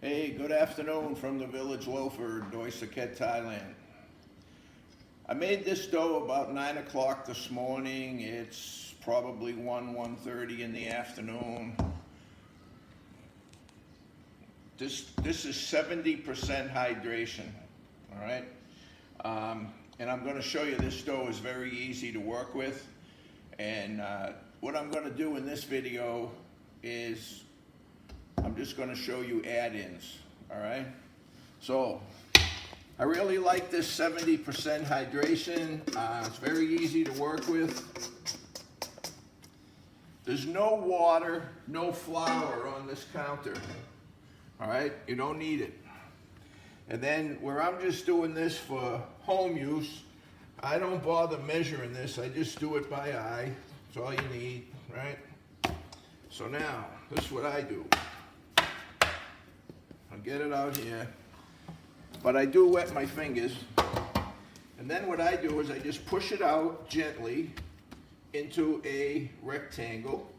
Hey, good afternoon from the Village Loafer, Doi Saket, Thailand. I made this dough about 9 o'clock this morning. It's probably 1:30 in the afternoon. This is 70% hydration, all right? And I'm going to show you this dough is very easy to work with. And what I'm going to do in this video is I'm just going to show you add-ins, all right? So I really like this 70% hydration. It's very easy to work with. There's no water, no flour on this counter, all right? You don't need it. And then where I'm just doing this for home use, I don't bother measuring this. I just do it by eye. That's all you need, right? So now, this is what I do. I'll get it out here, but I do wet my fingers. And then what I do is I just push it out gently into a rectangle,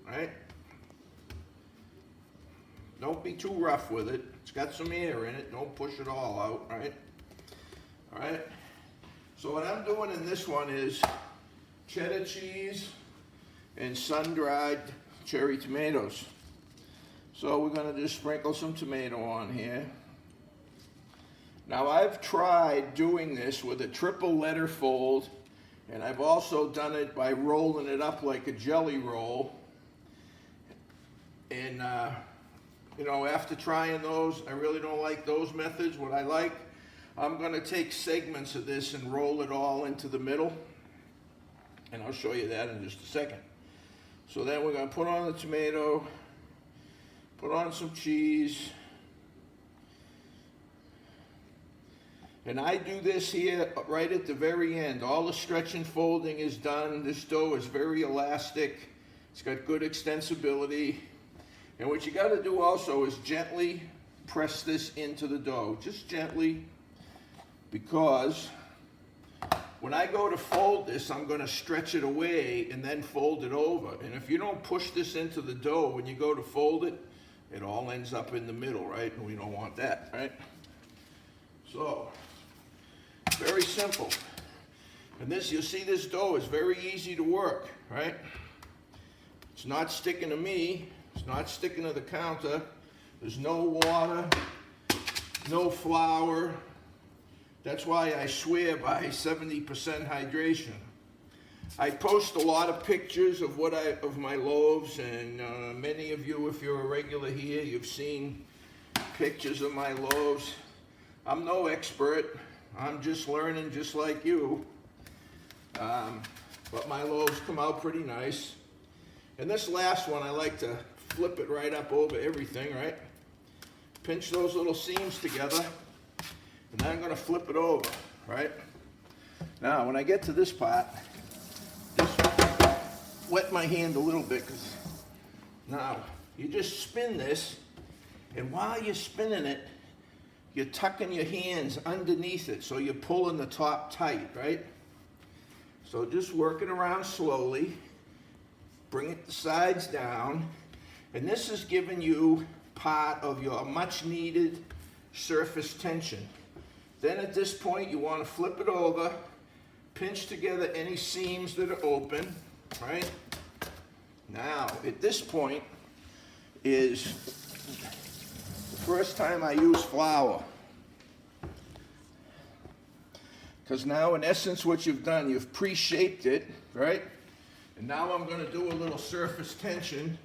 right? Don't be too rough with it. It's got some air in it. Don't push it all out, right? All right. So what I'm doing in this one is cheddar cheese and sun-dried cherry tomatoes. So we're going to just sprinkle some tomato on here. Now I've tried doing this with a triple letter fold, and I've also done it by rolling it up like a jelly roll. And you know, after trying those, I really don't like those methods. What I like, I'm going to take segments of this and roll it all into the middle. And I'll show you that in just a second. So then we're going to put on the tomato, put on some cheese. And I do this here right at the very end. All the stretch and folding is done. This dough is very elastic. It's got good extensibility. And what you got to do also is gently press this into the dough. Just gently, because when I go to fold this, I'm going to stretch it away and then fold it over. And if you don't push this into the dough when you go to fold it, it all ends up in the middle, right? And we don't want that, right? So, very simple. And this, you'll see this dough is very easy to work, right? It's not sticking to me. It's not sticking to the counter. There's no water, no flour. That's why I swear by 70% hydration. I post a lot of pictures of of my loaves, and many of you, if you're a regular here, you've seen pictures of my loaves. I'm no expert. I'm just learning just like you. But my loaves come out pretty nice. And this last one, I like to flip it right up over everything, right? Pinch those little seams together, and then I'm going to flip it over, right? Now, when I get to this part, just wet my hand a little bit, because now you just spin this, and while you're spinning it, you're tucking your hands underneath it, so you're pulling the top tight, right? So just work it around slowly, bring it the sides down, and this is giving you part of your much needed surface tension. Then at this point, you want to flip it over, pinch together any seams that are open, right? Now, at this point is the first time I use flour. Because now, in essence, what you've done, you've pre-shaped it, right? And now I'm going to do a little surface tension.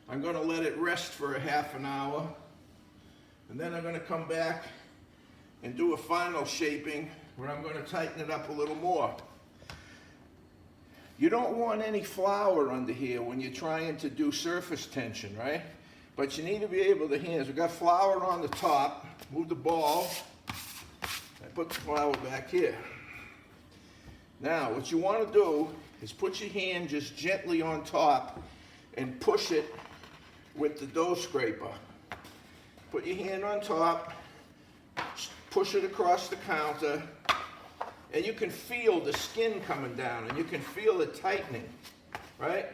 I'm going to let it rest for a half an hour. And then I'm going to come back and do a final shaping where I'm going to tighten it up a little more. You don't want any flour under here when you're trying to do surface tension, right? But you need to be able to hands. We've got flour on the top. Move the ball. I put the flour back here. Now, what you want to do is put your hand just gently on top and push it with the dough scraper. Put your hand on top, push it across the counter, and you can feel the skin coming down, and you can feel it tightening, right?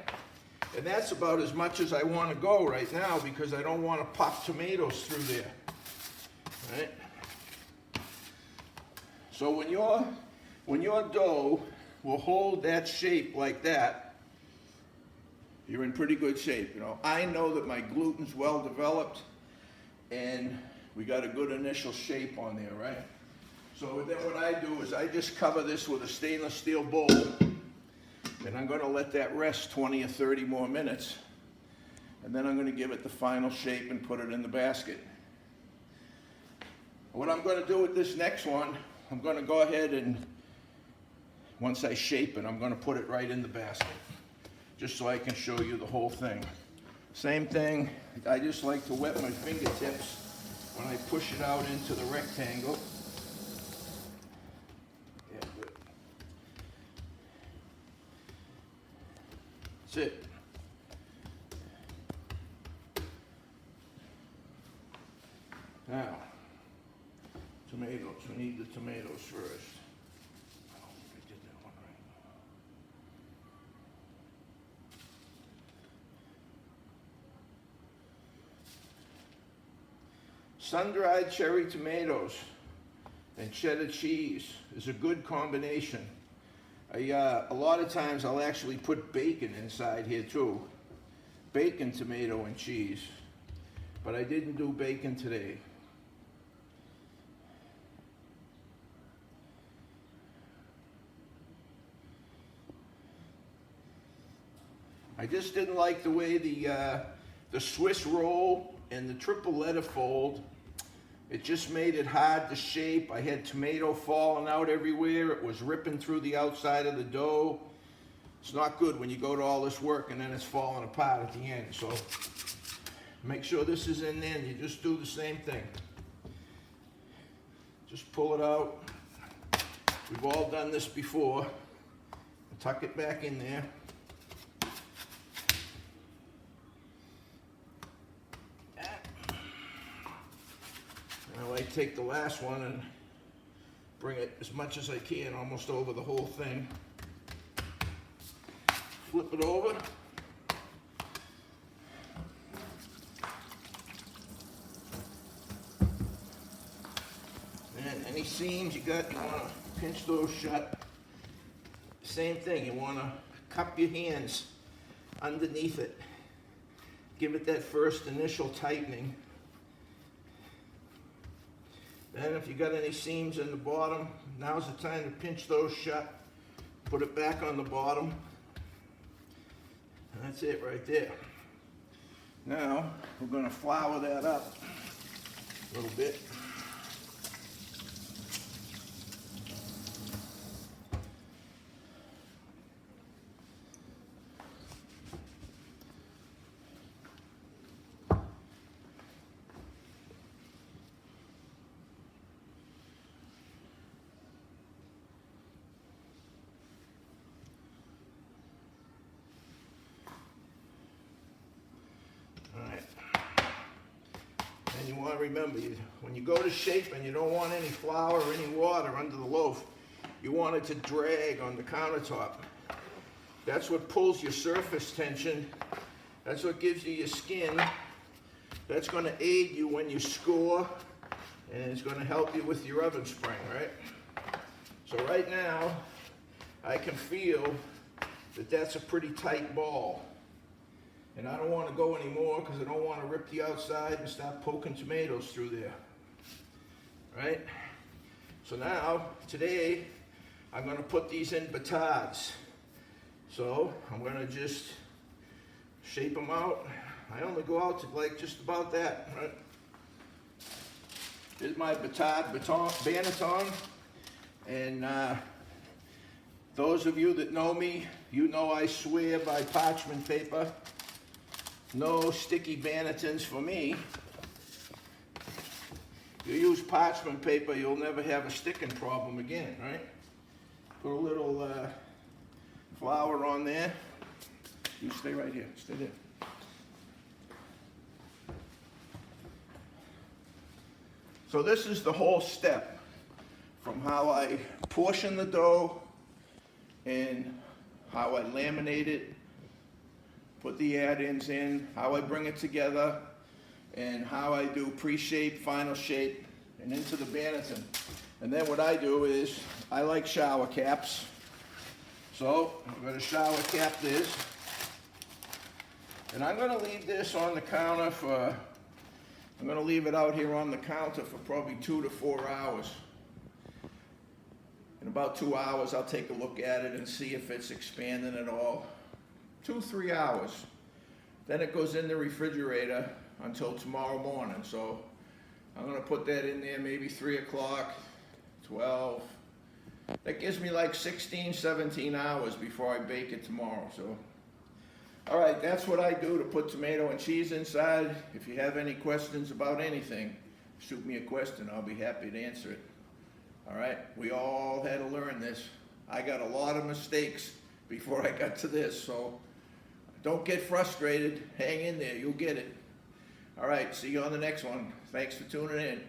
And that's about as much as I want to go right now because I don't want to pop tomatoes through there. Right? So when your dough will hold that shape like that, you're in pretty good shape. You know, I know that my gluten's well developed and we got a good initial shape on there, right? So then what I do is I just cover this with a stainless steel bowl, and I'm gonna let that rest 20 or 30 more minutes, and then I'm gonna give it the final shape and put it in the basket. What I'm gonna do with this next one, I'm gonna go ahead and, once I shape it, I'm gonna put it right in the basket, just so I can show you the whole thing. Same thing, I just like to wet my fingertips when I push it out into the rectangle. Yeah, good. That's it. Now, tomatoes. We need the tomatoes first. I don't think I did that one right. Sun-dried cherry tomatoes and cheddar cheese is a good combination. A lot of times I'll actually put bacon inside here too. Bacon, tomato, and cheese. But I didn't do bacon today. I just didn't like the way the Swiss roll and the triple letterfold, it just made it hard to shape. I had tomato falling out everywhere. It was ripping through the outside of the dough. It's not good when you go to all this work and then it's falling apart at the end. So make sure this is in there and you just do the same thing. Just pull it out. We've all done this before. Tuck it back in there. I like to take the last one and bring it as much as I can, almost over the whole thing. Flip it over. And any seams you got, you want to pinch those shut. Same thing, you want to cup your hands underneath it. Give it that first initial tightening. Then if you got any seams in the bottom, now's the time to pinch those shut. Put it back on the bottom. And that's it right there. Now, we're going to flour that up a little bit. And you want to remember, when you go to shape and you don't want any flour or any water under the loaf, you want it to drag on the countertop. That's what pulls your surface tension. That's what gives you your skin. That's going to aid you when you score, and it's going to help you with your oven spring, right? So right now, I can feel that that's a pretty tight ball. And I don't want to go anymore because I don't want to rip the outside and start poking tomatoes through there. Right? So now, today, I'm going to put these in batads. So I'm going to just shape them out. I only go out to like just about that. Right? Here's my banneton. And those of you that know me, you know I swear by parchment paper. No sticky bannetons for me. You use parchment paper, you'll never have a sticking problem again, right? Put a little flour on there. You stay right here, stay there. So this is the whole step from how I portion the dough and how I laminate it, put the add-ins in, how I bring it together, and how I do pre-shape, final shape, and into the Bannerton. And then what I do is, I like shower caps. So, I'm going to shower cap this. And I'm going to leave this on the counter for, I'm going to leave it out here on the counter for probably 2 to 4 hours. In about 2 hours, I'll take a look at it and see if it's expanding at all. 2, 3 hours. Then it goes in the refrigerator until tomorrow morning. So I'm gonna put that in there maybe 3 o'clock, 12. That gives me like 16, 17 hours before I bake it tomorrow. So, all right, that's what I do to put tomato and cheese inside. If you have any questions about anything, shoot me a question. I'll be happy to answer it. All right, we all had to learn this. I got a lot of mistakes before I got to this, so don't get frustrated. Hang in there, you'll get it. All right, see you on the next one. Thanks for tuning in.